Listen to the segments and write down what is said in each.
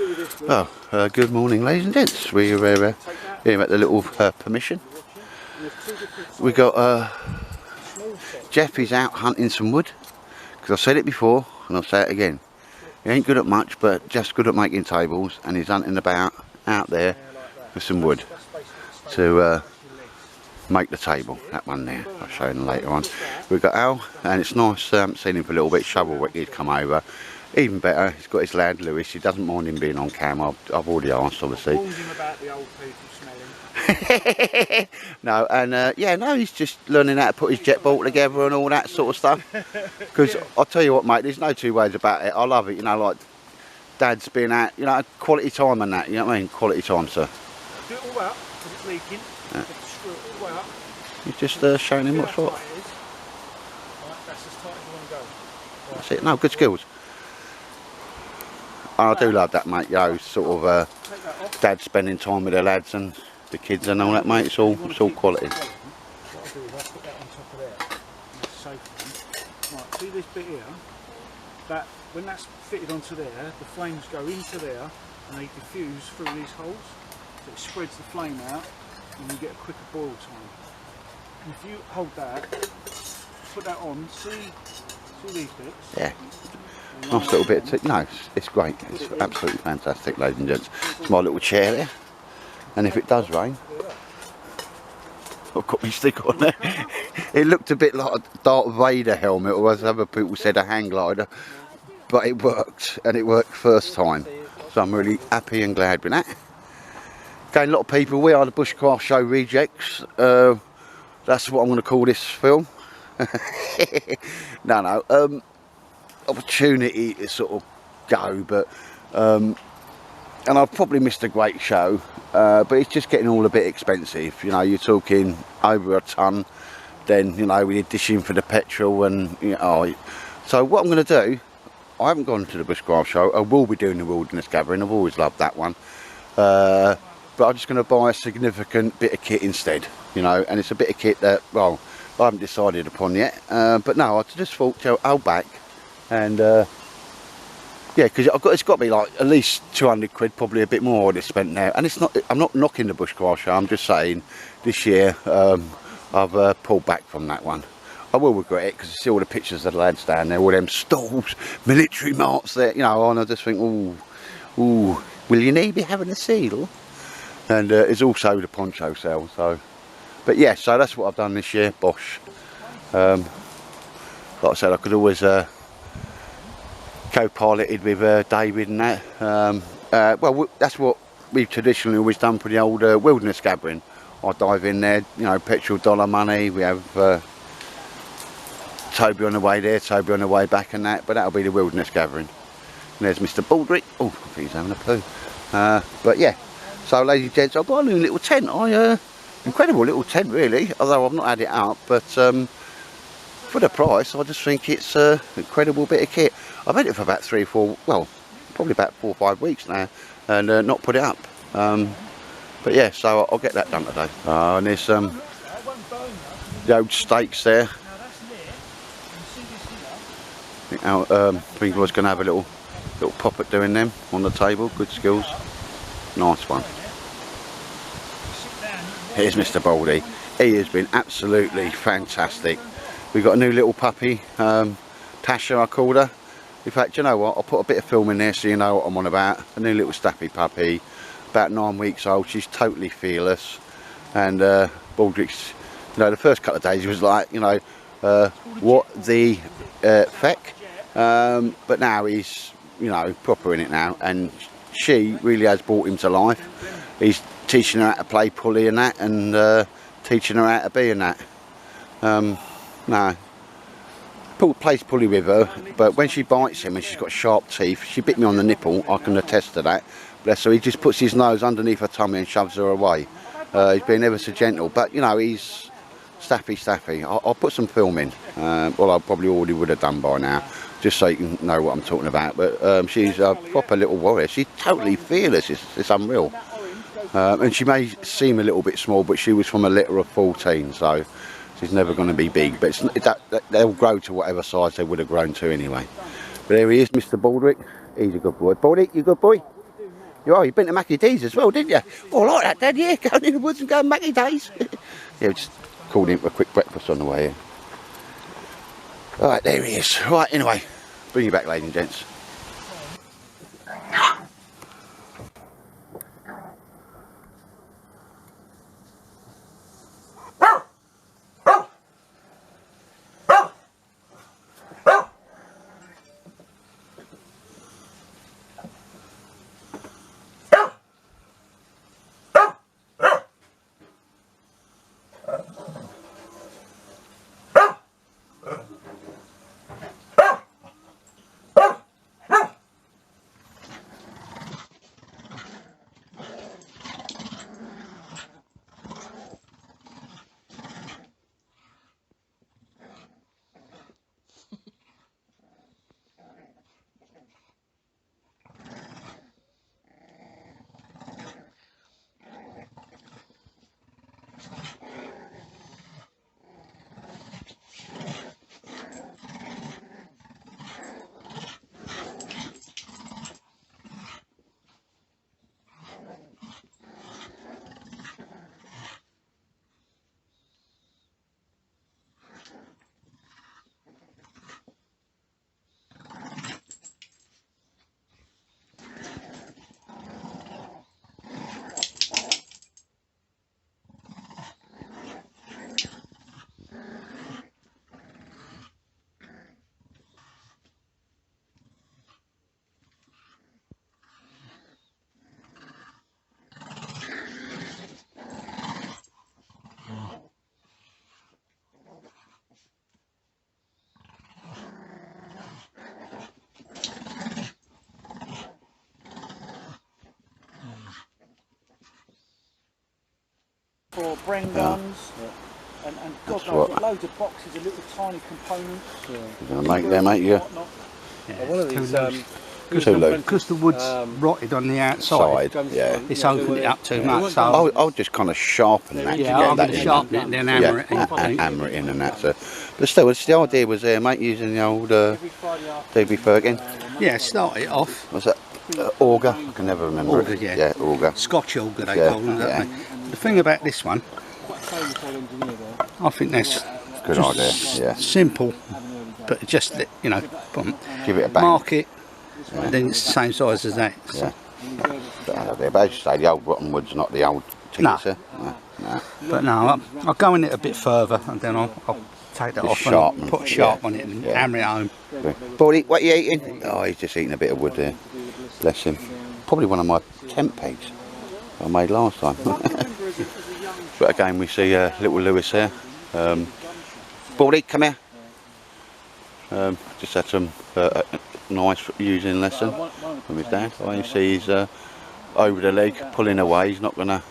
Oh, good morning, ladies and gents. We're here at the little permission. We got Jeff is out hunting some wood, because I've said it before and I'll say it again. He ain't good at much, but just good at making tables, and he's hunting about out there for some wood to make the table. That one there, I'll show him later on. We've got Al, and it's nice. I haven't seen him for a little bit. Shovel he'd come over. Even better, he's got his lad Lewis. He doesn't mind him being on camera. I've already asked, obviously. Warned him about the old people smelling. No, and yeah, no, he's just learning how to put his jet ball together and all that sort of stuff. Because I'll tell you what, mate, there's no two ways about it. I love it, you know, like Dad's been at, you know, quality time and that. You know what I mean? Quality time, sir. Do it all up because it's leaking. Yeah. Screw it all the way up. You're just showing him what's what. Right, that's as tight as you want to go. Right. That's it. No, good skills. I do love that, mate. You know, sort of Dad spending time with the lads and the kids and all that, mate. It's all quality. What I'll do is I'll put that on top of there. That's safe. Right, see this bit here? That when that's fitted onto there, the flames go into there and they diffuse through these holes. So it spreads the flame out and you get a quicker boil time. And if you hold that, put that on, see these bits? Yeah. Nice little bit. No, it's great. It's absolutely fantastic, ladies and gents. It's my little chair there. And if it does rain, I've got my stick on there. It looked a bit like a Darth Vader helmet, or as other people said, a hang glider. But it worked, and it worked first time. So I'm really happy and glad with that. Again, a lot of people, we are the Bushcraft Show rejects. That's what I'm going to call this film. No. Opportunity to sort of go, but and I've probably missed a great show, but it's just getting all a bit expensive. You know, you're talking over a ton. Then, you know, we need dishing for the petrol, and you know, so what I'm going to do, I haven't gone to the Bushcraft Show. I will be doing the Wilderness Gathering. I've always loved that one, but I'm just going to buy a significant bit of kit instead, you know, and it's a bit of kit that, well, I haven't decided upon yet, but no, I just thought, I'll back. And yeah, because it's got to be like at least 200 quid, probably a bit more I'd spent now. And it's not, I'm not knocking the Bushcraft Show. I'm just saying this year I've pulled back from that one. I will regret it because you see all the pictures of the lads down there, all them stalls, military marks there, you know. And I just think, ooh, will you need be having a seal? And it's also the poncho sale. So, but yeah, so that's what I've done this year. Bosh. Like I said, I could always. Co-piloted with David and that. Well, that's what we've traditionally always done for the old Wilderness Gathering. I dive in there, you know, petrol, dollar money. We have Toby on the way there, Toby on the way back and that, but that'll be the Wilderness Gathering. And there's Mr. Baldrick. Oh, I think he's having a poo. But yeah, so ladies and gents, I bought a new little tent. Incredible little tent really, although I've not had it up, but for the price, I just think it's an incredible bit of kit. I've had it for about 3 or 4, well, probably about 4 or 5 weeks now, and not put it up. But yeah, so I'll get that done today. And there's the old stakes there. I think I was going to have a little pop at doing them on the table. Good skills. Nice one. Here's Mr. Baldy. He has been absolutely fantastic. We've got a new little puppy, Tasha I called her. In fact, you know what, I'll put a bit of film in there so you know what I'm on about. A new little staffy puppy, about 9 weeks old. She's totally fearless. And Baldrick's, you know, the first couple of days he was like, you know, what the feck? But now he's, you know, proper in it now. And she really has brought him to life. He's teaching her how to play pulley and that, and teaching her how to be in that. No, plays pulley with her, but when she bites him and she's got sharp teeth, she bit me on the nipple, I can attest to that. Bless her, he just puts his nose underneath her tummy and shoves her away. He's been ever so gentle, but you know, he's staffy. I'll put some film in, well, I probably already would have done by now, just so you can know what I'm talking about. But she's a proper little warrior. She's totally fearless, it's unreal. And she may seem a little bit small, but she was from a litter of 14, so she's never going to be big, but they'll grow to whatever size they would have grown to anyway. But there he is, Mr. Baldrick. He's a good boy. Baldy, you good boy? You've been to Mackie D's as well, didn't you? Oh, I like that, Dad, yeah, going in the woods and going Mackie D's. Yeah, we just called him for a quick breakfast on the way here. Alright, there he is. Right, anyway, bring you back, ladies and gents. For Bren guns, and God knows what, loads of boxes of little tiny components. You're going to make them, ain't you? Yeah, one of these, because the wood's rotted on the outside, yeah. it's opened it up too much. So I'll just kind of sharpen that to yeah, get I'm that going to in. sharpen it and then hammer it in. And hammer it in and that. So. But still, the idea was there, mate, using the old DB Fergin. Yeah, start it off. What's that? Auger? I can never remember. Auger, yeah. Yeah, auger. Scotch auger they call them, don't they? The thing about this one, I think that's good idea. Yeah. simple, but just, you know, Give it a bang. mark it, and then it's the same size as that. Yeah. But as you say, the old rotten wood's not the old tinker. No. But no, I'll go in it a bit further, and then I'll take that off and put a sharp on it and hammer it home. Baldy, what are you eating? Oh, he's just eating a bit of wood there. Bless him. Probably one of my tent pegs I made last time. But again, we see little Lewis here. Baldy, come here. Just had some nice using lesson from his dad. You see he's over the leg, pulling away. He's not going to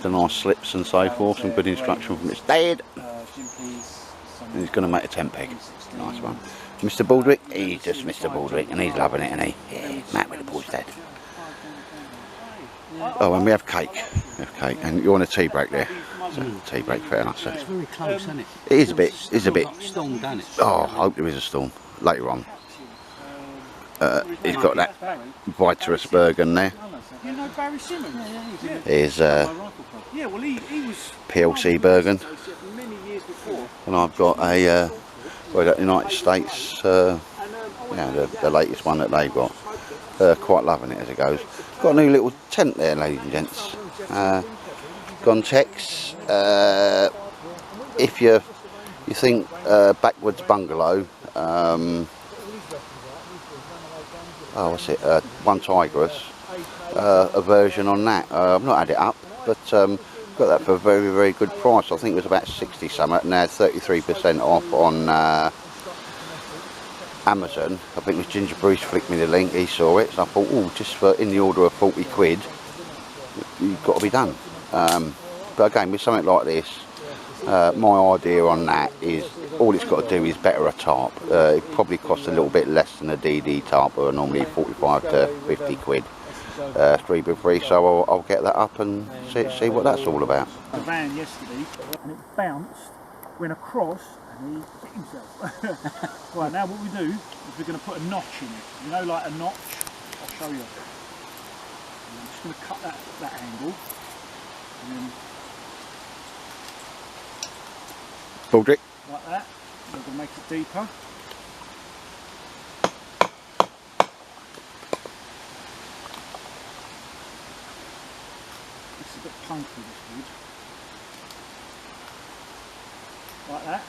the nice slips and so forth. Some good instruction from his dad. And he's going to make a tent peg. Nice one. Mr. Baldrick, he's just Mr. Baldrick, and he's loving it, isn't he? Yeah, Matt with the boy's dad. Oh, and we have cake. And you're on a tea break there. So, tea break, fair enough. So. It's very close, isn't it? It is a bit. It's a bit. Storm, don't it? Oh, I hope there is a storm later on. He's got that Vitarus Bergen there. You know Barry Simmons? Here's Yeah, well he was PLC Bergen. many years before. And I've got a United States, the latest one that they've got. Quite loving it as it goes. Got a new little tent there, ladies and gents. Gontex. If you think backwoods bungalow, what's it? One Tigris. A version on that. I've not had it up, but got that for a very, very good price. I think it was about 60 something, and now 33% off on Amazon. I think it was Ginger Bruce flicked me the link, he saw it, so I thought, oh, just for in the order of 40 quid, you've got to be done. But again, with something like this, my idea on that is all it's got to do is better a tarp. It probably costs a little bit less than a DD tarp, or normally 45 to 50 quid. 3x3, so I'll get that up and see what that's all about. The van yesterday, and it bounced, went across, and he hit himself. Right, now what we do is we're going to put a notch in it. You know, like a notch. I'll show you. I'm just going to cut that angle. And then Baldrick. like that. We're going to make it deeper. It's a bit punky, this wood. Like that.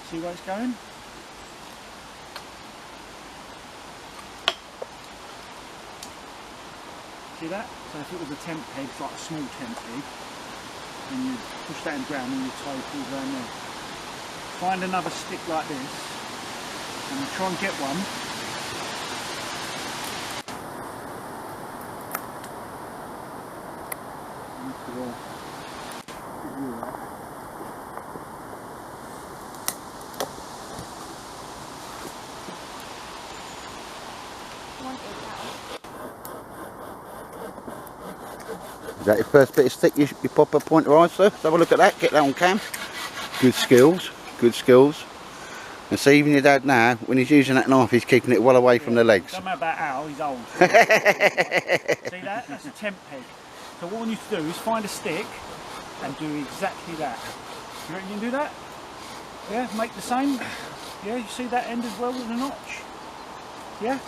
See where it's going? See that? So if it was a tent peg, it's like a small tent peg, and you push that in the ground and you tie it all around there. Find another stick like this, and you try and get one. Is that your first bit of stick you pop a pointer on, sir? Let's have a look at that, get that on cam. Good skills, good skills. And see, even your dad now, when he's using that knife, he's keeping it well away from the legs. Don't matter about Al, he's old. See that? That's a tent peg. So what we need to do is find a stick and do exactly that. You reckon you can do that? Yeah, make the same? Yeah, you see that end as well with the notch? Yeah?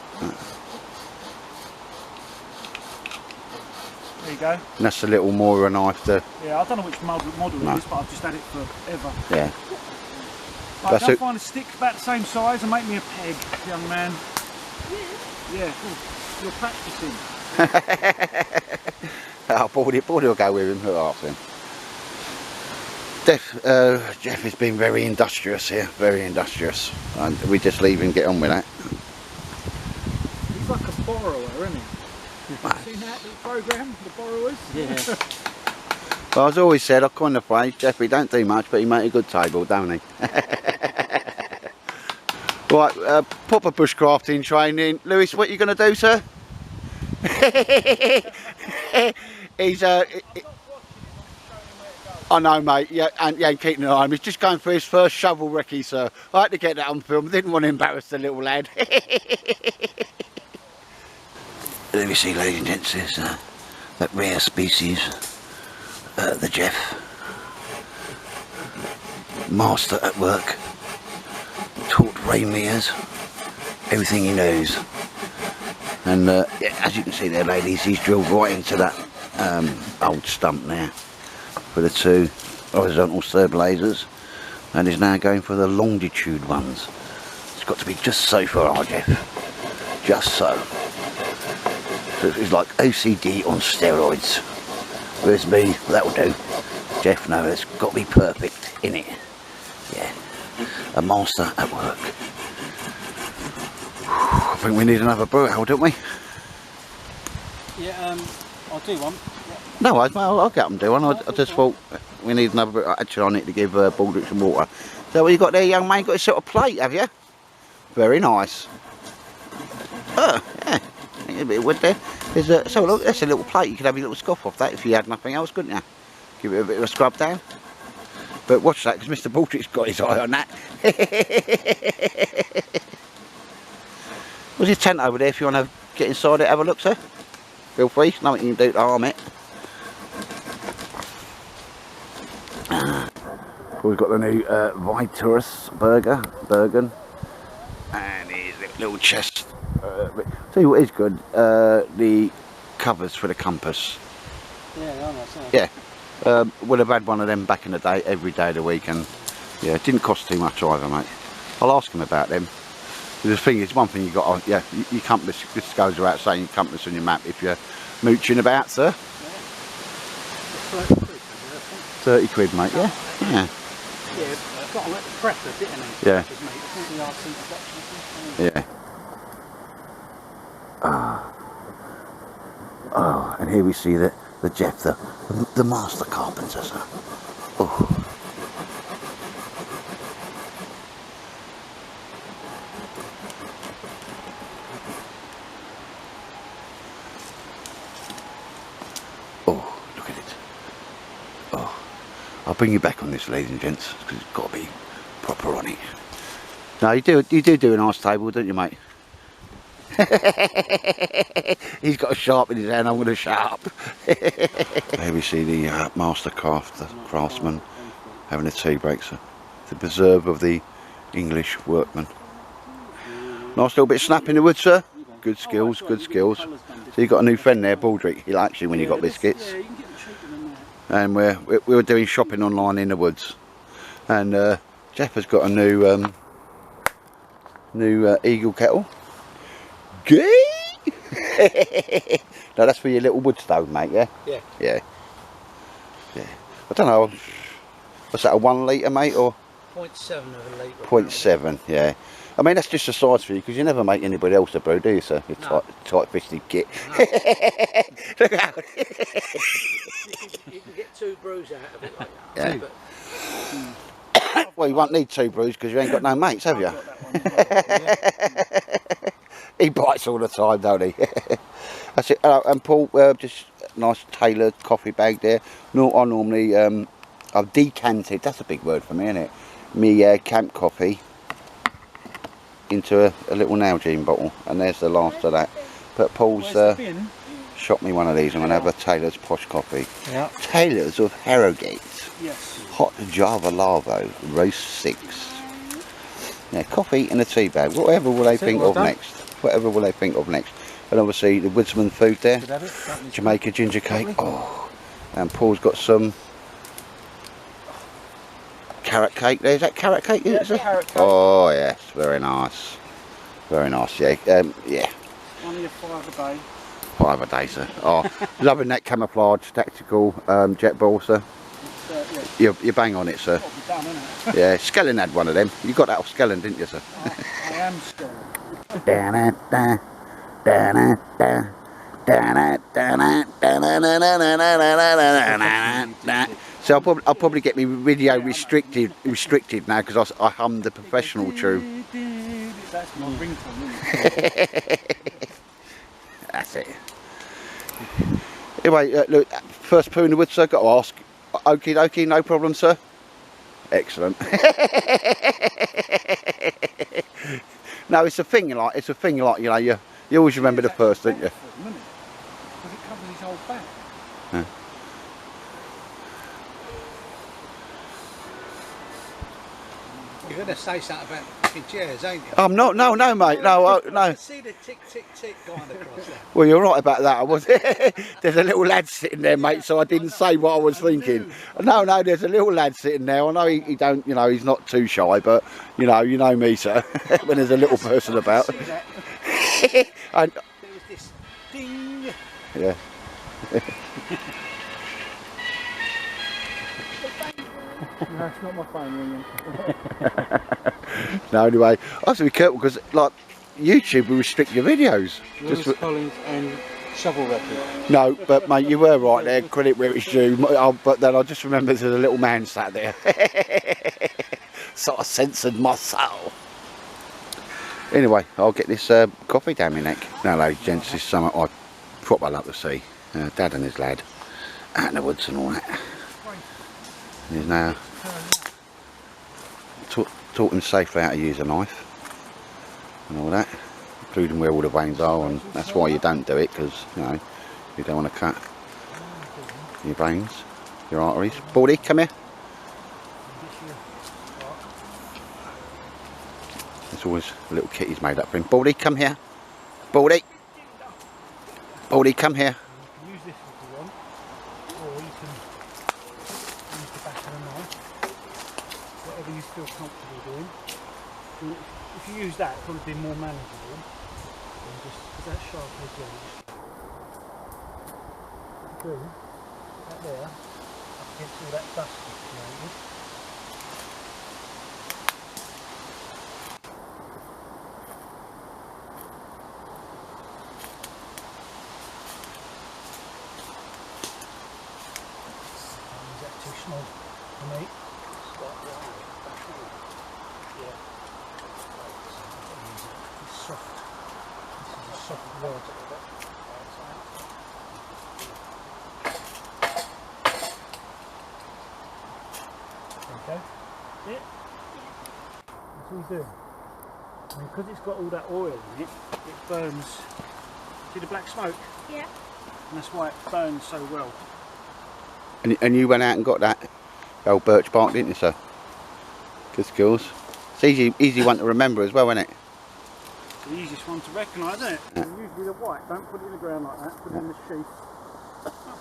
There you go. And that's a little Moira knife to... Yeah, I don't know which model it is, but I've just had it forever. Yeah. Right, go find a stick about the same size and make me a peg, young man. Yeah, you're practicing. Oh, Baldy will go with him. Look after him. Jeff has been very industrious here, very industrious. And we just leave him get on with that. He's like a borrower, isn't he? Seen that little programme, The Borrowers? Yeah. Well, I've always said, I kind of phrase, Jeffrey don't do much, but he makes a good table, don't he? Right, proper bushcrafting training. Lewis, what are you going to do, sir? He's I know, mate. Yeah, and yeah, keeping an eye on him. He's just going for his first shovel recce, sir. I had to get that on film. I didn't want to embarrass the little lad. Let me see, ladies and gents, there's that rare species, the Jeff. Master at work. Taught Ray Mears everything he knows. And yeah, as you can see there, ladies, he's drilled right into that old stump there for the two horizontal stir blazers, and is now going for the longitude ones. It's got to be just so for our Jeff. Just so. So it's like OCD on steroids. Whereas me, that'll do. Jeff, no, it's got to be perfect, innit? Yeah. A master at work. I think we need another brew out, don't we? Yeah, I'll do one. Yeah. No worries, mate, I'll get them do one. I just thought we need another brew. Actually, I need to give Baldrick some water. So what you got there, young man? Got a sort of plate, have you? Very nice. Oh, yeah. A bit of wood there. There's so look, that's a little plate. You could have your little scoff off that if you had nothing else, couldn't you? Give it a bit of a scrub down. But watch that, because Mr. Baldrick's got his eye on that. What's his tent over there? If you want to get inside it, have a look, sir. Feel free. Nothing you can do to harm it. We've got the new Viturus Bergen, and his little chest. Tell you what is good, the covers for the compass. Yeah, I know. Yeah, would have had one of them back in the day, every day of the week, and yeah, it didn't cost too much either, mate. I'll ask him about them. But the thing is, one thing you got on, yeah, your compass, this goes without saying, your compass on your map if you're mooching about, sir. 30 quid, mate, yeah? Yeah. Yeah, I've got to let the prep a bit, innit? Yeah. Yeah. Oh, and here we see the Jeff, the master carpenter, sir. Oh. Oh, look at it. Oh, I'll bring you back on this, ladies and gents, because it's got to be proper on it. No, you do a nice table, don't you, mate? He's got a sharp in his hand, I'm going to sharp. Here we see the master craftsman having a tea break, sir. The preserve of the English workman. Nice little bit of snap in the wood, sir. Good skills, good skills. So you've got a new friend there, Baldrick. He likes you when you got biscuits. Yeah, you can get them cheaper than that. And we were doing shopping online in the woods. And Jeff has got a new Eagle kettle. Gee! No, that's for your little wood stove, mate, yeah? Yeah. Yeah. Yeah. I don't know, what's that, a 1 litre, mate, or? 0.7 of a litre. 0.7, yeah. I mean, that's just a size for you, because you never make anybody else a brew, do you, sir? You're No. tight-fisted git. No. Look out. You can get 2 brews out of it like Yeah. that. But Well, you won't need 2 brews, because you ain't got no mates, have you? He bites all the time, don't he? That's it. And Paul, just a nice tailored coffee bag there. No, I normally, I've decanted, that's a big word for me, isn't it? Me camp coffee into a little Nalgene bottle, and there's the last of that. But Paul's shot me one of these. I'm going to have a Taylor's Posh Coffee. yeah. Taylor's of Harrogate. Yes. Hot Java Larvo, roast 6. Yeah, coffee in a tea bag. Whatever will they think of next? Whatever will they think of next? And obviously the woodsman food there. Jamaica ginger cake. Oh, and Paul's got some carrot cake there. Is that carrot cake? Yeah, Is it? carrot cake. Oh yes, very nice. Very nice. Yeah. Yeah. Only a 5 a day. 5 a day, sir. Oh, loving that camouflage tactical jet ball, sir. Yeah. You're bang on it, sir. Got to be done, isn't it? Yeah, Skellen had one of them. You got that off Skellen, didn't you, sir? I am scared. So I'll probably get me video restricted now, because I hum the professional tune. That's my ringtone, isn't it? That's it. Anyway, look, first poo in the wood, sir. Got to ask. Okie dokie, no problem, sir. Excellent. No, it's a thing like you know, you always remember the first, don't you? Because it covers his whole back. Yeah. You're going to say something about fucking chairs, ain't you? I'm not. No, mate. No, no. I see the tick, tick, tick going across there. Well, you're right about that. I was. There's a little lad sitting there, mate. So I didn't say what I was thinking. No, there's a little lad sitting there. I know he don't. You know, he's not too shy, but you know me, sir. When there's a little person about. See that? And, There was this ding. yeah. No, it's not my phone ringing. No, anyway, I have to be careful, because like YouTube will restrict your videos. Lewis Collins and Shovel Record. No, but mate, you were right there. Credit where it's due. But then I just remembered there's a little man sat there. Sort of censored myself. Anyway, I'll get this coffee down my neck. Now, ladies and gents, this is something I proper love to see. Dad and his lad out in the woods and all that. He's now taught him safely how to use a knife and all that, including where all the veins are, and that's why you don't do it, because you know you don't want to cut your veins, your arteries. Baldy, come here. There's always a little kitty's made up for him. Baldy, come here. Baldy. Baldy, come here. You can use this if you want, or you can use the back of the knife. Whatever you feel comfortable doing. If you use that, it'll probably be more manageable than just because that sharp edge there. Do that there up against all that dust that's created. Is that too small for me? It's soft. This is a soft rod. Okay. Yeah. That's all he's doing. And because it's got all that oil in it, it burns. See the black smoke? Yeah. And that's why it burns so well. And you went out and got that old birch bark, didn't you, sir? Good skills. It's easy one to remember as well, isn't it? The easiest one to recognise, isn't it? Yeah. Usually the white, don't put it in the ground like that, put it in the sheath.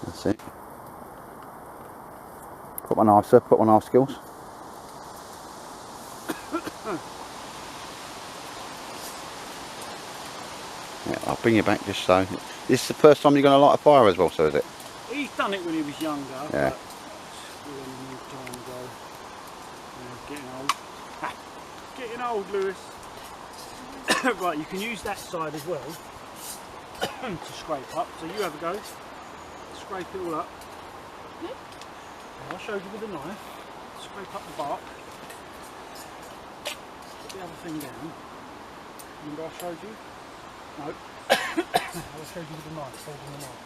That's it. Put one half, sir, put one half, skills. Yeah, I'll bring you back just so. This is the first time you're going to light a fire as well, so is it? He's done it when he was younger. Yeah. But a long time ago. Getting old. Getting old, Lewis. Right, you can use that side as well to scrape up. So you have a go. Scrape it all up. I showed you with a knife. Scrape up the bark. Put the other thing down. Remember I showed you? No. I showed you with the knife, holding the knife.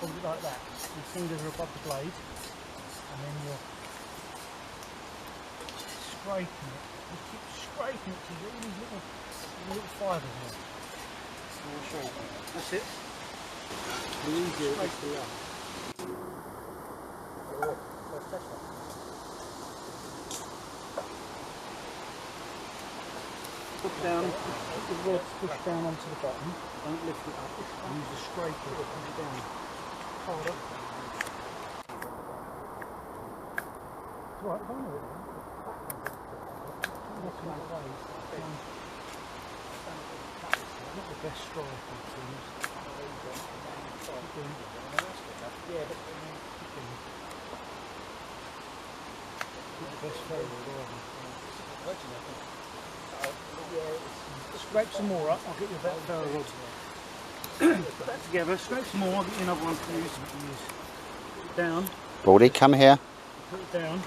Hold it like that. Your fingers are above the blade. And then you're scraping it. You keep scraping it to get all these little fibres in it. I'll show you. That's it. The easier it is to love. Put down, put the rod push down onto the bottom, don't lift it up, use the scraper to push it down. Harder. It's alright, don't know it. Not the best striker to use. Yeah, but not the best favourite. Scrape some more up, I'll get you a better ferro rod. Put that together, scrape some more, I'll get you another one to use. Put it down. Baldy, come here. Put it down.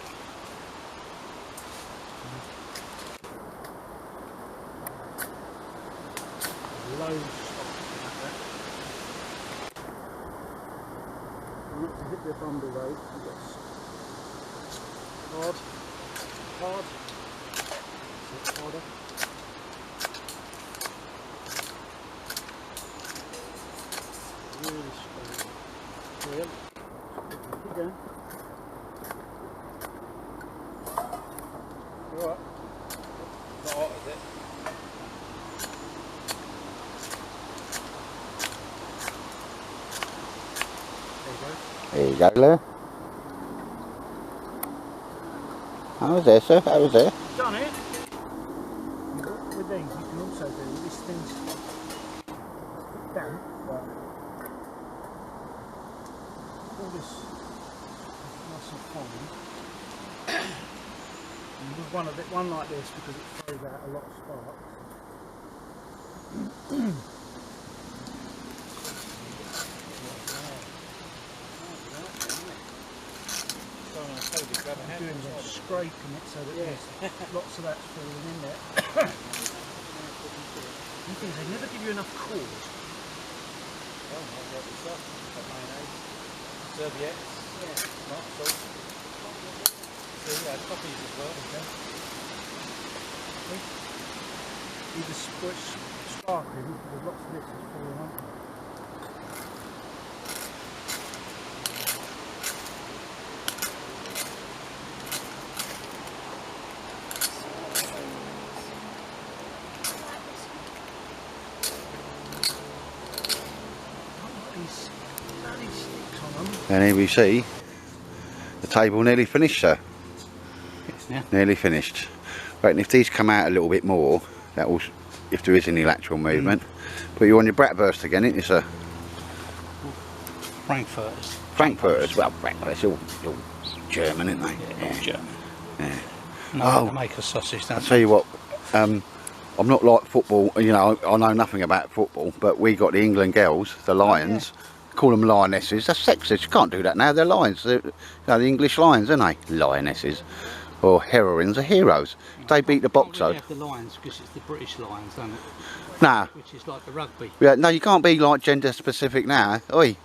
Loads like that. Not to hit the bundle though, you get hard, hard, harder. Really strong. Brilliant. Keep going. Alright. Not hot, is it? There you go, Lou. How was there, sir? How was there? Done it. With these, you can also do this thing's damp, but all this nice and fine. And with one like this, because it throws out a lot of sparks. Doing the scraping it so that there's lots of that's falling in there. The thing is, they never give you enough cord. Oh, I've got the stuff. Got mayonnaise. Serviettes. Yeah. Not salt. So yeah, coffees as well. Okay. Either sparkling, there's lots of this is falling on. And here we see the table nearly finished, sir. Yeah. Nearly finished. Right, and if these come out a little bit more, that will, if there is any lateral movement, put you on your bratwurst again, isn't you, sir? Frankfurters. Frankfurters, well, Frankfurters, all German, isn't they? Yeah, all German. Yeah. No, they make a sausage, don't I'll tell you what, I'm not like football, you know, I know nothing about football, but we got the England girls, the Lions, call them lionesses. That's sexist. You can't do that now. They're lions. They're, you know, the English lions, aren't they? Lionesses, or heroines are heroes. They beat the box really out. have the lions because it's the British lions, don't it? Nah. Which is like the rugby. Yeah. No, you can't be like gender specific now. Oi.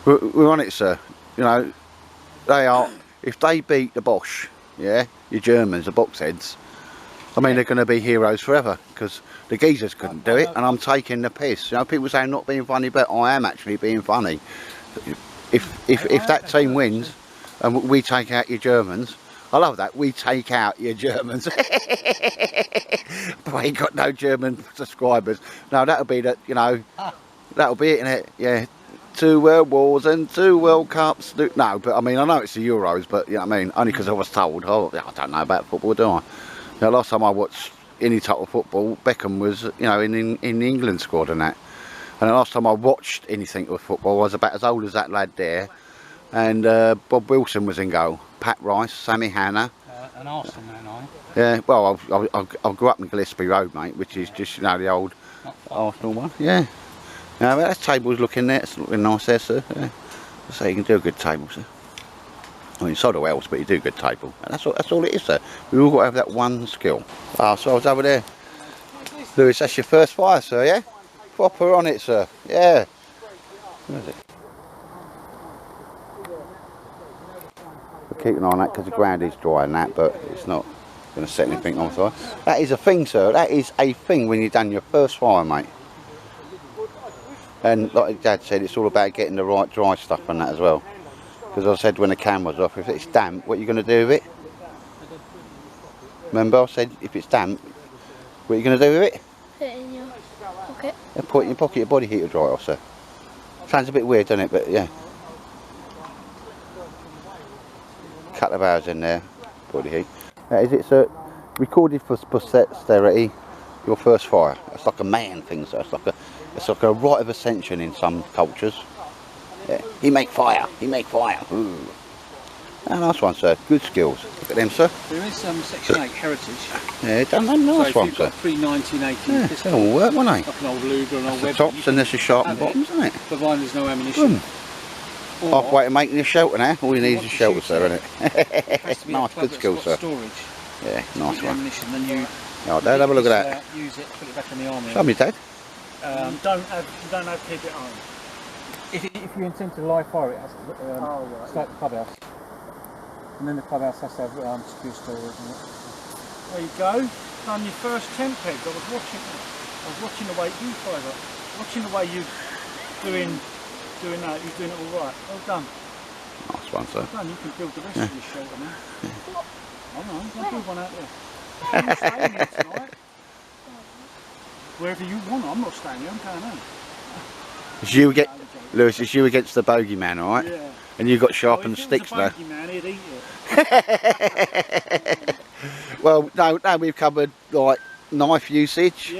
We're on it, sir. You know, they are. If they beat the Bosch, yeah, your Germans, the box heads, I mean, they're going to be heroes forever because the geezers couldn't do it, and I'm taking the piss. You know, people say I'm not being funny, but I am actually being funny. If that team wins and we take out your Germans, I love that. We take out your Germans. But we ain't got no German subscribers. No, that'll be that. You know, that'll be it, innit? Yeah. 2 World Wars and 2 World Cups. No, but I mean, I know it's the Euros, but you know what I mean? Only because I was told. Oh, I don't know about football, do I? You know, last time I watched any type of football, Beckham was, you know, in the England squad and that. And the last time I watched anything with football, I was about as old as that lad there. And Bob Wilson was in goal. Pat Rice, Sammy Hanna. An Arsenal man, I. Yeah, well, I grew up in Gillespie Road, mate, which is just, you know, the old Arsenal one. Yeah. Now, that table's looking there. It's looking nice there, sir. Yeah. So you can do a good table, sir. I mean, so do else, but you do a good table. And that's all it is, sir. We've all got to have that one skill. Ah, so I was over there. Lewis, that's your first fire, sir, yeah? Proper on it, sir. Yeah. Where is it? We'll keep an eye on that because the ground is dry and that, but it's not going to set anything on fire. That is a thing, sir. That is a thing when you've done your first fire, mate. And like Dad said, it's all about getting the right dry stuff and that as well. Because I said when the camera's off, if it's damp, what are you going to do with it? Remember I said if it's damp, what are you going to do with it? Put it in your pocket. Yeah, put it in your pocket, your body heat will dry off, sir. Sounds a bit weird, doesn't it? But yeah. Couple of hours in there, body heat. Is it, sir? Recorded for posterity, your first fire. It's like a man thing, sir. It's like a rite of ascension in some cultures. Yeah. He make fire. He make fire. Ooh. Ah, nice one, sir. Good skills. Look at them, sir. There is Section 8 heritage. Yeah, done that nice So one, if sir. you've got 319 Yeah, they all work, won't they? like an old Luger, an old The Webber, tops and there's the sharpened have it. bottoms, isn't it? provided there's no ammunition. Or Halfway to making a shelter now. All you need is a want to shelter, shoot sir, it, isn't it it? has to be a Nice, club good skill, that's sir. got storage. Yeah, Keep nice the one. ammunition, then you Oh, Dad, have a look at that. use it, put it back in the army. Show me, Dad. You don't have to keep it on. If you intend to live fire it, has to start the clubhouse. And then the clubhouse has to have secure storage and it. There you go. Done your first tent peg. I was watching the way you fired it. Watching the way you doing that. You're doing it all right. Well done. Nice one, sir. Well done. You can build the rest of your shelter now. I know. I'll build one out there. I'm staying here tonight. Wherever you want. I'm not staying here. I'm going home. Lewis, it's you against the bogeyman, all right? Yeah. And you've got sharpened Well, if it sticks was now. a bogeyman, he'd eat it. Well, no, we've covered like knife usage,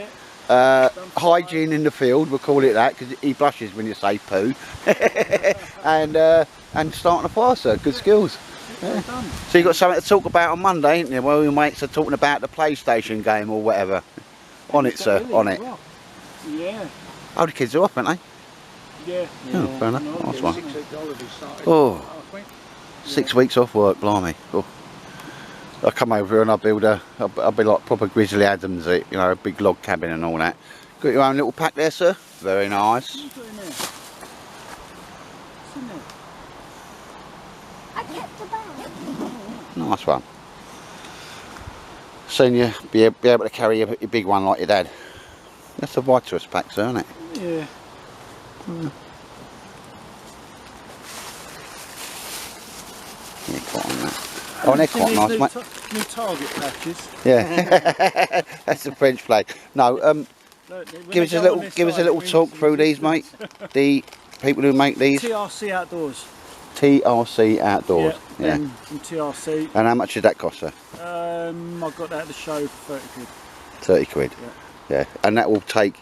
Yeah. hygiene in the field, we'll call it that, because he blushes when you say poo, and starting a fire, sir. Good skills. Well done. So you've got something to talk about on Monday, ain't you? Well, your mates are talking about the PlayStation game or whatever. On it, sir. On it. Yeah. Oh, the kids are off, aren't they? Yeah. Oh, fair enough. No, Nice one. $6 Oh, 6 weeks off work, blimey. Oh. I'll come over here and I'll build I'll be like proper Grizzly Adams, you know, a big log cabin and all that. Got your own little pack there, sir. Very nice. What's in there? What's in there? I kept the bag. Nice one. Seen you be able to carry your big one like your dad. That's a Vitalist pack, sir, isn't it? Yeah. Yeah, quite on that. Oh, and they're quite nice, mate. New target patches. Yeah, that's the French flag. No, Look, when give us they a go little, on this give us a side, little it talk means through these, mate. The people who make these. TRC Outdoors. TRC Outdoors. Yeah. From TRC. And how much did that cost, sir? I got that at the show for 30 quid. 30 quid. Yeah. And that will take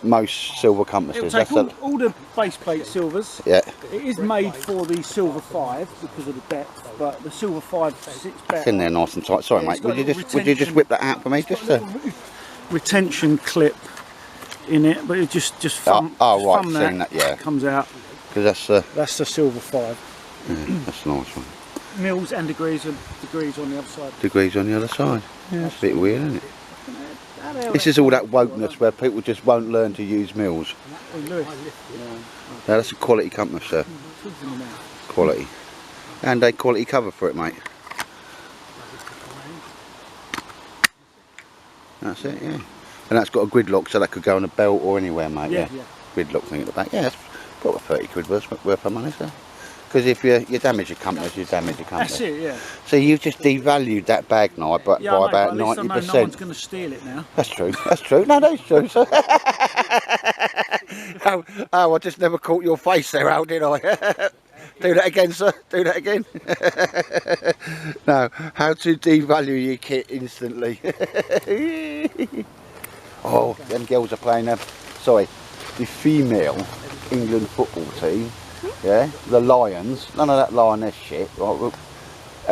most silver compasses. It'll take all the base plate silvers. Yeah. It is made for the silver 5 because of the depth, but the silver 5 sits better. It's in there nice and tight. Sorry, Yeah, mate. it's got Would you a little just retention- whip that out for me, just to? Retention clip in it, but it just thumb, oh, just right, thumb seen that, yeah. comes out. Because That's the silver 5. that's a nice one. Mils and degrees on the other side. Degrees on the other side. Yeah, that's a bit weird, isn't it? This is all that wokeness where people just won't learn to use mills. Oh, Lewis. Now, that's a quality compass, sir. Quality. And a quality cover for it, mate. That's it, yeah. And that's got a gridlock, so that could go on a belt or anywhere, mate. Yeah, Yeah. yeah. Gridlock thing at the back. Yeah, that's probably 30 quid worth of money, sir. Because if you damage your company, you damage your company. That's it, yeah. So you've just devalued that bag knife by Yeah, I know, about but at least I know 90%. no one's going to steal it now. That's true. That's true. No, that's true. So oh, I just never caught your face there, Al, did I? Do that again, sir. Do that again. No, how to devalue your kit instantly. Oh, them girls are playing sorry, the female England football team. Yeah, the Lions. None of that lioness shit. Right?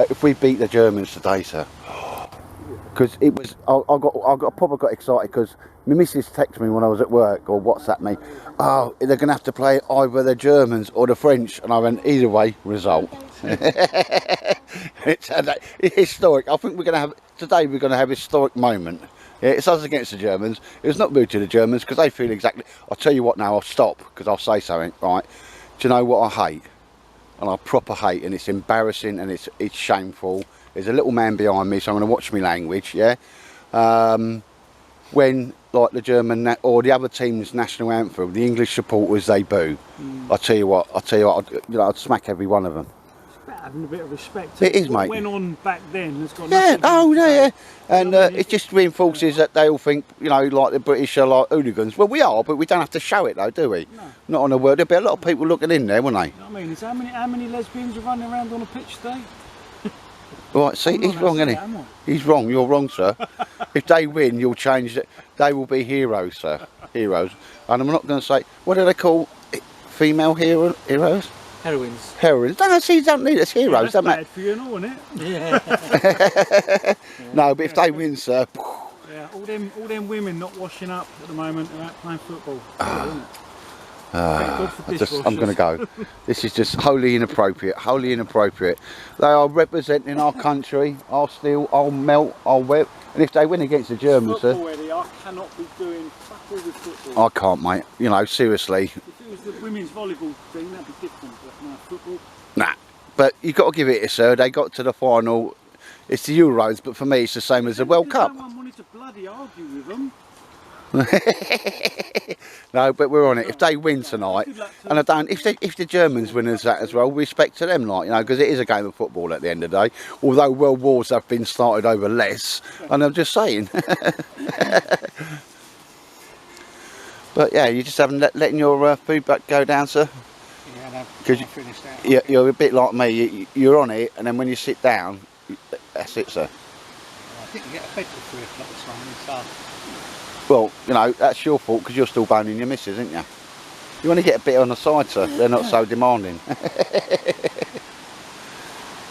If we beat the Germans today, sir. Because it was, I probably got excited because my missus texted me when I was at work or WhatsApp me, oh, they're going to have to play either the Germans or the French, and I went, either way, result. It's historic. I think we're going to have, today we're going to have a historic moment. Yeah, it's us against the Germans. It's not rude to the Germans because they feel exactly, I'll tell you what now, I'll stop because I'll say something, right? Do you know what I hate? And I proper hate, and it's embarrassing and it's shameful. There's a little man behind me, so I'm going to watch my language, yeah? When, like, the German or the other team's national anthem, the English supporters, they boo. I'll tell you what, I'd smack every one of them. It's about having a bit of respect. It is, what mate. went on back then has got Yeah, nothing oh, to do yeah, with yeah. And it just reinforces that they all think, you know, like the British are like hooligans. Well, we are, but we don't have to show it, though, do we? No. Not on a word. There'll be a lot of people looking in there, won't they? You know what I mean? It's how many lesbians are running around on a pitch today? Right, see, he's wrong, isn't he? He's wrong, you're wrong, sir. If they win, you'll change it. They will be heroes, sir. Heroes. And I'm not going to say, what do they call female heroes? Heroines. Heroines. No, see, you don't need us heroes, That's don't they? bad for you and all, isn't it? Yeah. No, but if they win, sir. Yeah, all them women not washing up at the moment and out playing football. I'm going to go. This is just wholly inappropriate, wholly inappropriate. They are representing our country. I'll steal, I'll melt, I'll whip. And if they win against the Germans, sir. I cannot be doing fuck all with football. I can't, mate. You know, seriously. If it was the women's volleyball thing, that'd be different. But no, football. Nah. But you've got to give it a sir. They got to the final. It's the Euros, but for me, it's the same as the World Cup. No one wanted to bloody argue with them. No, but we're on it. If they win tonight, and I don't, if the Germans win as that as well, respect to them, like, you know, because it is a game of football at the end of the day. Although world wars have been started over less, and I'm just saying. But yeah, you just haven't letting your feedback go down, sir. Yeah, no, Because finished out. you're a bit like me. You're on it, and then when you sit down, that's it, sir. I think you get a bed for 3 o'clock this morning, so. Well, you know, that's your fault because you're still boning your missus, aren't you? You want to get a bit on the side, sir. They're not so demanding.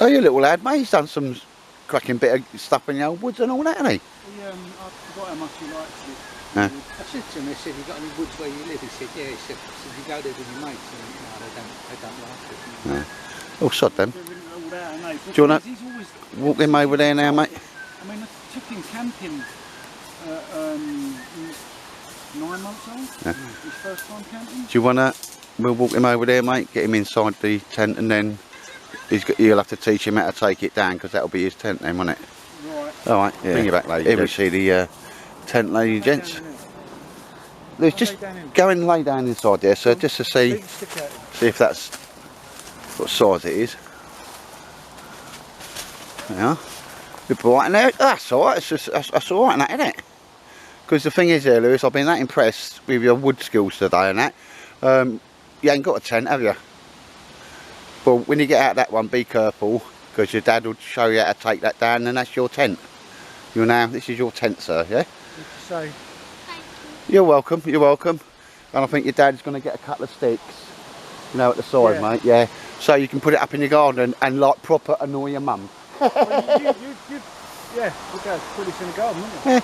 Oh, you little lad, mate. He's done some cracking bit of stuff in the old woods and all that, hasn't he? I forgot how much he likes it. Yeah. I said to him, I said, you got any woods where you live? He said, yeah. He said, you go there with your mates, and you know, they don't like it. No. Oh, sod them. All that, I know. Do you want to He's always walk him over there now, mate? I mean, I took him camping 9 months old. Yeah. His first time camping. Do you want to, we'll walk him over there, mate, get him inside the tent, and then you'll have to teach him how to take it down, because that'll be his tent then, won't it? Right. Alright, yeah. Bring it back, ladies. Here we see the tent, ladies and gents. Let's just go and lay down inside there, sir, just to see if that's what size it is. Yeah. Bit bright in there. That's alright, that's alright, isn't it? Because the thing is here, Lewis, I've been that impressed with your wood skills today and that. You ain't got a tent, have you? Well, when you get out that one, be careful, because your dad will show you how to take that down, and that's your tent. This is your tent, sir, yeah? So, You're welcome, you're welcome. And I think your dad's going to get a couple of sticks, you know, at the side, yeah. mate, yeah. So you can put it up in your garden and like proper annoy your mum. well, yeah, we'll go put this in the garden, wouldn't you? Yeah.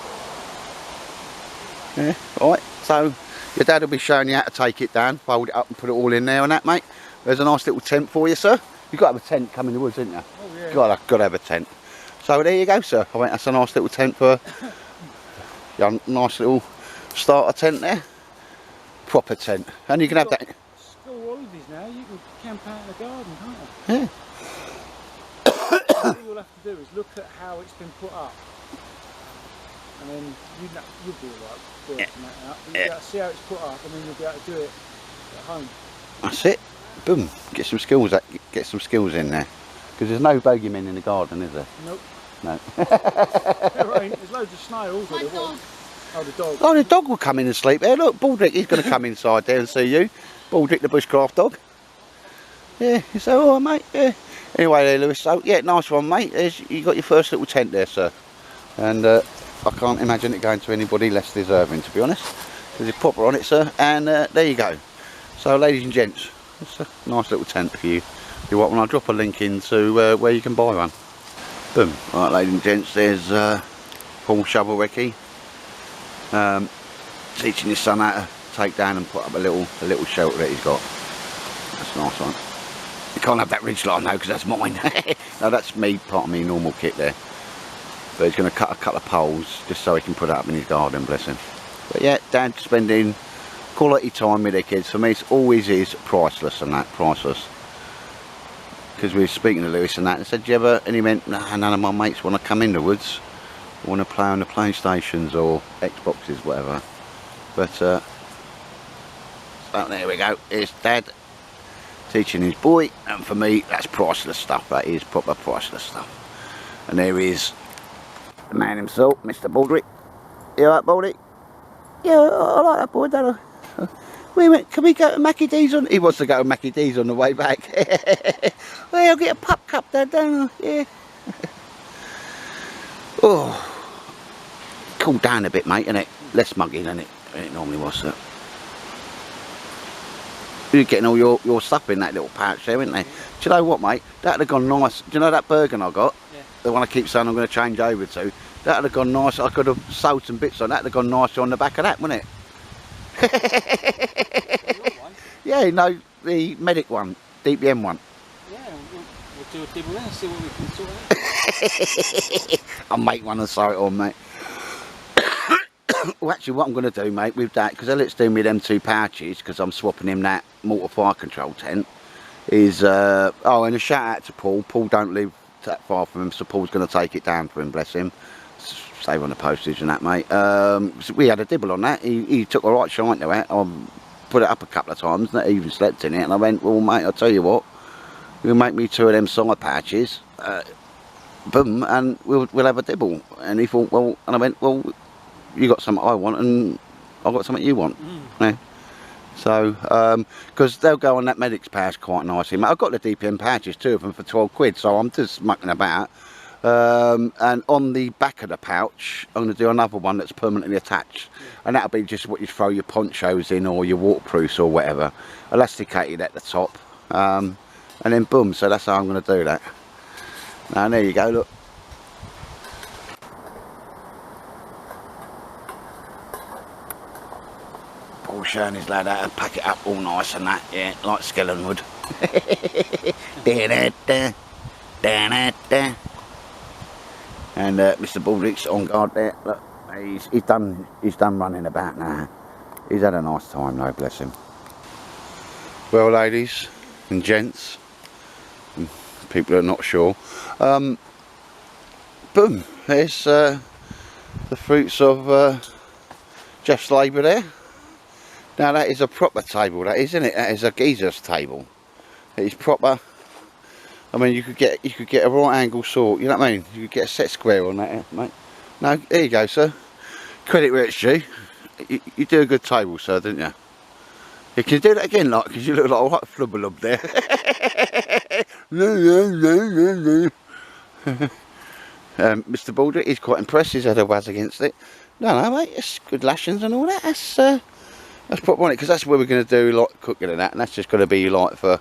Yeah, alright, so your dad will be showing you how to take it down, fold it up and put it all in there and that, mate. There's a nice little tent for you, sir. You've got to have a tent come in the woods, haven't you? Oh, yeah. Got to have a tent. So there you go, sir. I think that's a nice little tent for your nice little starter tent there. Proper tent. And you can have that. School holidays now, you can camp out in the garden, can't you? Yeah. All you'll have to do is look at how it's been put up. and then you'll be alright working that out. You'll be able to see how it's put up, and then you'll be able to do it at home. That's it. Boom. Get some skills. Get some skills in there. Because there's no bogeymen in the garden, is there? Nope. No. There ain't. There's loads of snails. My dog. Oh, the dog. Oh, the dog will come in and sleep there. Look, Baldrick, he's going to come inside there and see you. Baldrick, the Bushcraft dog. Yeah, you say, all right, mate. Yeah. Anyway, there, Lewis. So, yeah, nice one, mate. You got your first little tent there, sir. And I can't imagine it going to anybody less deserving, to be honest. There's a proper on it, sir. And there you go. So, ladies and gents, it's a nice little tent for you. You want one? I'll drop a link into where you can buy one. Boom. Right, ladies and gents, there's Paul Shovelwrecky. Teaching his son how to take down and put up a little shelter that he's got. That's a nice one. You can't have that ridge line though, because that's mine. No, that's me, part of me normal kit there. But he's going to cut a couple of poles just so he can put it up in his garden, bless him. But yeah, Dad spending quality time with their kids. For me, it always is priceless, and that priceless. Because we were speaking to Lewis and that, and said, "Do you ever?" And he went, "Nah, none of my mates want to come in the woods. Want to play on the PlayStations or Xboxes, whatever." But so there we go. Here's Dad teaching his boy, and for me, that's priceless stuff. That is proper priceless stuff. And there is the man himself, Mr. Baldrick. You alright, Baldy? Yeah, I like that boy, don't I? Can we go to Mackie D's on? He wants to go to Mackie D's on the way back. Well, I'll get a pup cup there, don't I? Yeah. Oh, cooled down a bit, mate, isn't it? Less muggy than it normally was, sir. You're getting all your stuff in that little pouch there, isn't they? Do you know what, mate? That'd have gone nice. Do you know that Bergen I got? Yeah. The one I keep saying I'm going to change over to. That'd have gone nice. I could have sewed some bits on that. That'd have gone nicely on the back of that, wouldn't it? Yeah, no, the medic one, DPM one. Yeah, we'll do a dibble there and see what we can sort out. I'll make one and sew it on, mate. Well, actually, what I'm going to do, mate, with that, because Elliot's doing me them 2 pouches, because I'm swapping him that mortar fire control tent, is, oh, and a shout out to Paul. Paul don't live that far from him, so Paul's going to take it down for him, bless him. Save on the postage and that, mate. So we had a dibble on that. He took a right shine to it. I put it up a couple of times, and I even slept in it, and I went, well, mate, I'll tell you what, you'll make me 2 of them side patches, boom, and we'll have a dibble. And he thought, well, and I went, well, you got something I want, and I've got something you want. Yeah. So, because they'll go on that medic's pouch quite nicely. Mate, I've got the DPM pouches, 2 of them for 12 quid, so I'm just mucking about. And on the back of the pouch, I'm going to do another one that's permanently attached. And that'll be just what you throw your ponchos in, or your waterproofs or whatever. Elasticated at the top. And then boom, so that's how I'm going to do that. Now, there you go, look. Paul showing his lad how to pack it up all nice and that, yeah, like skeleton wood. And Mr. Baldrick's on guard there. Look, he's done running about now. He's had a nice time though, bless him. Well, ladies and gents, and people are not sure. Boom, there's the fruits of Jeff's labour there. Now that is a proper table, that isn't it? That is a geezer's table. It is proper. I mean, you could get a right angle saw. You know what I mean? You could get a set square on that, mate. No, there you go, sir. Credit where it's due. You do a good table, sir, didn't you? You can do that again, like, because you look like a right flubberlub there. Mr. Baldrick, he's quite impressed. He's had a waz against it. No, mate, it's good lashings and all that. That's proper on it, because that's where we're going to do like cooking and that, and that's just going to be like for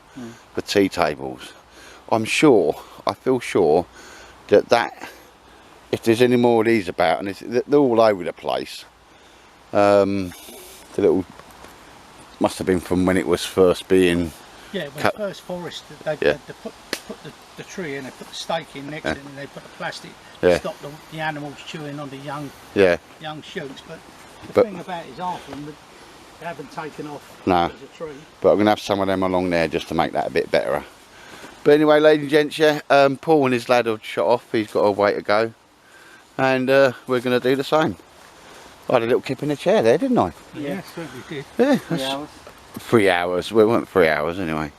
tea tables. I'm sure, I feel sure that if there's any more of these about, and they're all over the place. The little must have been from when it was first being. Yeah, when cut. First forest, they put the tree in, they put the stake in next to it, and they put the plastic to stop the animals chewing on the young shoots. But the thing about it is, half of them they haven't taken off as a tree. But I'm going to have some of them along there just to make that a bit better. But anyway, ladies and gents, yeah, Paul and his lad have shot off. He's got a way to go, and we're going to do the same. I had a little kip in the chair there, didn't I? Yeah, certainly did. Yeah. 3 hours. 3 hours. Well, it weren't 3 hours anyway.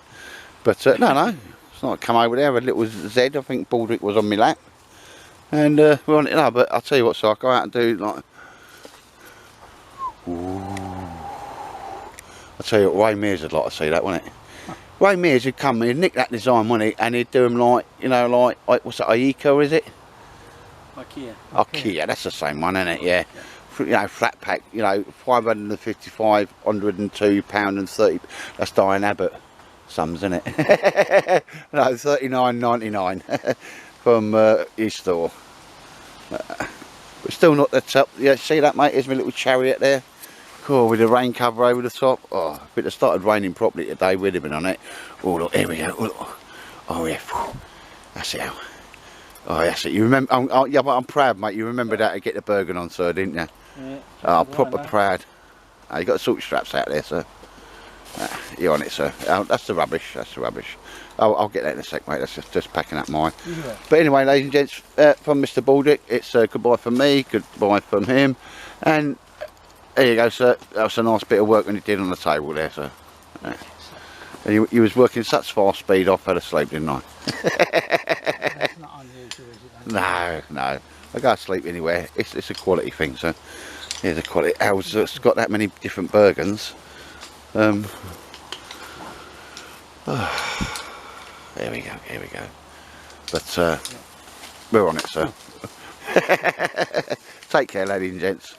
But no. It's not come over there. A little Z, I think Baldrick was on my lap. And we're on it now. But I'll tell you what, so I go out and do like... Ooh. I'll tell you what, Ray Mears would like to see that, wouldn't it? Ray Mears would come, he'd nick that design, wouldn't he? And he'd do them like, you know, like what's it, Ieka, is it? IKEA. IKEA, that's the same one, isn't it? Yeah. You know, flat pack, you know, £555, £102.30. That's Diane Abbott sums, isn't it? No, £39.99 from his store. But still not the top. Yeah, see that, mate? Here's my little chariot there. Cool, with the rain cover over the top. Oh, if it had started raining properly today, we'd have been on it. Oh, look, here we go. Oh, look. Oh yeah, that's it. Oh, that's it. You remember? Yeah, but I'm proud, mate. You remember that to get the Bergen on, sir, didn't you? Yeah. Oh, proper proud. Oh, you got the salt straps out there, sir. You're on it, sir. Oh, that's the rubbish. That's the rubbish. I'll get that in a sec, mate. That's just packing up mine. Yeah. But anyway, ladies and gents, from Mr. Baldrick, it's goodbye from me, goodbye from him, and there you go, sir. That was a nice bit of work when he did on the table there, sir. Yeah. And he was working such fast speed, I fell asleep, didn't I? That's not unusual, is it? No. I go to sleep anywhere. It's a quality thing, so here's a quality. It's got that many different Bergens. There we go. But we're on it, sir. Take care, ladies and gents.